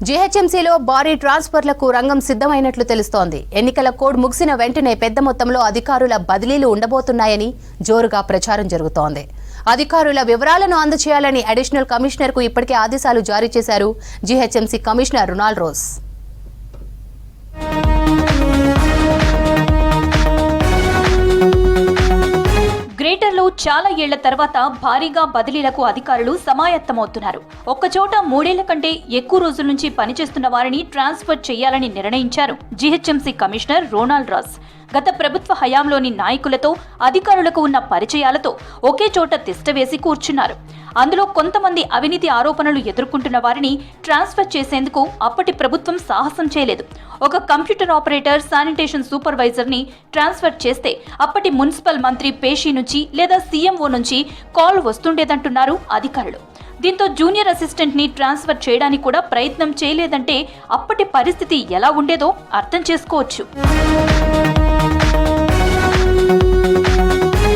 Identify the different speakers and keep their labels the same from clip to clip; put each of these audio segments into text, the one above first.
Speaker 1: జీహెచ్ఎంసీలో భారీ ట్రాన్స్ఫర్లకు రంగం సిద్ధమైనట్లు తెలుస్తోంది. ఎన్నికల కోడ్ ముగిసిన వెంటనే పెద్ద మొత్తంలో అధికారుల బదిలీలు ఉండబోతున్నాయని జోరుగా ప్రచారం జరుగుతోంది. అధికారుల వివరాలను అందజేయాలని అడిషనల్ కమిషనర్ కు ఇప్పటికే ఆదేశాలు జారీ చేశారు జీహెచ్ఎంసీ కమిషనర్ రొనాల్డ్ రోస్.
Speaker 2: గ్రేటర్లో చాలా ఏళ్ల తర్వాత భారీగా బదిలీలకు అధికారులు సమాయత్తమవుతున్నారు. ఒక్కచోట 3 ఏళ్ల కంటే ఎక్కువ రోజుల నుంచి పనిచేస్తున్న వారిని ట్రాన్స్ఫర్ చేయాలని నిర్ణయించారు జీహెచ్ఎంసీ కమిషనర్ రొనాల్డ్ రాస్. గత ప్రభుత్వ హయాంలోని నాయకులతో అధికారులకు ఉన్న పరిచయాలతో ఒకే చోట తిష్టవేసి కూర్చున్నారు. అందులో కొంతమంది అవినీతి ఆరోపణలు ఎదుర్కొంటున్న వారిని ట్రాన్స్ఫర్ చేసేందుకు అప్పటి ప్రభుత్వం సాహసం చేయలేదు. ఒక కంప్యూటర్ ఆపరేటర్, శానిటేషన్ సూపర్వైజర్ ని ట్రాన్స్ఫర్ చేస్తే అప్పటి మున్సిపల్ మంత్రి పేషి నుంచి లేదా సీఎంఓ నుంచి కాల్ వస్తుండేదంటున్నారు అధికారులు. దీంతో జూనియర్ అసిస్టెంట్ ని ట్రాన్స్ఫర్ చేయడానికి కూడా ప్రయత్నం చేయలేదంటే అప్పటి పరిస్థితి ఎలా ఉండేదో అర్థం చేసుకోవచ్చు.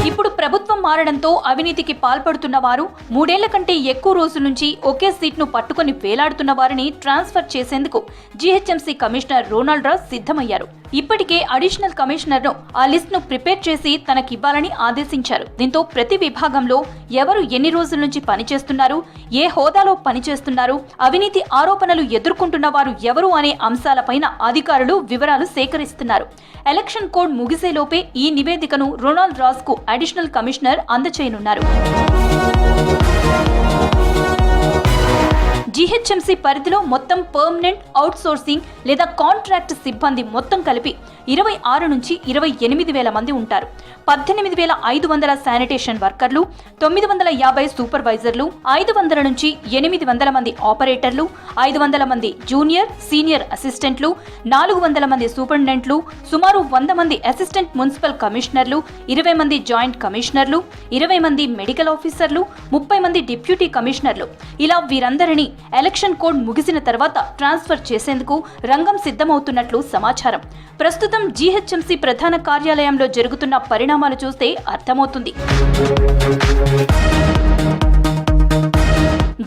Speaker 2: ఇప్పుడు ప్రభుత్వం మారడంతో అవినీతికి పాల్పడుతున్న వారు 3 ఏళ్ల కంటే ఎక్కువ రోజుల నుంచి ఒకే సీట్ను పట్టుకుని వేలాడుతున్న వారిని ట్రాన్స్ఫర్ చేసేందుకు జీహెచ్ఎంసీ కమిషనర్ రొనాల్డ్ రాస్ సిద్ధమయ్యారు. ఇప్పటికే అడిషనల్ కమిషనర్ ను ఆ లిస్ట్ ను ప్రిపేర్ చేసి తనకివ్వాలని ఆదేశించారు. దీంతో ప్రతి విభాగంలో ఎవరు ఎన్ని రోజుల నుంచి పనిచేస్తున్నారు, ఏ హోదాలో పనిచేస్తున్నారు, అవినీతి ఆరోపణలు ఎదుర్కొంటున్న వారు ఎవరు అనే అంశాలపైన అధికారులు వివరాలు సేకరిస్తున్నారు. ఎలక్షన్ కోడ్ ముగిసేలోపే ఈ నివేదికను రొనాల్డ్ రాస్ కు అడిషనల్ కమిషనర్ అందజేయనున్నారు. జీహెచ్ఎంసీ పరిధిలో మొత్తం పర్మనెంట్, అవుట్సోర్సింగ్ లేదా కాంట్రాక్ట్ సిబ్బంది మొత్తం కలిపి 26 నుంచి 28,000 మంది ఉంటారు. 18,500 శానిటేషన్ వర్కర్లు, 950 సూపర్వైజర్లు, 500 నుంచి 800 మంది ఆపరేటర్లు, 500 మంది జూనియర్, సీనియర్ అసిస్టెంట్లు, 400 మంది సూపరింటెండెంట్లు, సుమారు 100 మంది అసిస్టెంట్ మున్సిపల్ కమిషనర్లు, 20 మంది జాయింట్ కమిషనర్లు, 20 మంది మెడికల్ ఆఫీసర్లు, 30 మంది డిప్యూటీ కమిషనర్లు. ఇలా వీరందరినీ ఎలక్షన్ కోడ్ ముగిసిన తర్వాత ట్రాన్స్ఫర్ చేసేందుకు రంగం సిద్ధమవుతున్నట్లు సమాచారం. ప్రస్తుతం జీహెచ్ఎంసీ ప్రధాన కార్యాలయంలో జరుగుతున్న పరిణామాలు చూస్తే అర్థమవుతుంది.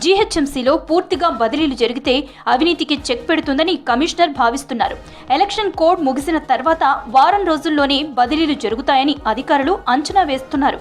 Speaker 2: జీహెచ్ఎంసీలో పూర్తిగా బదిలీలు జరిగితే అవినీతికి చెక్ పెడుతుందని కమిషనర్ భావిస్తున్నారు. ఎలక్షన్ కోడ్ ముగిసిన తర్వాత వారం రోజుల్లోనే బదిలీలు జరుగుతాయని అధికారులు అంచనా వేస్తున్నారు.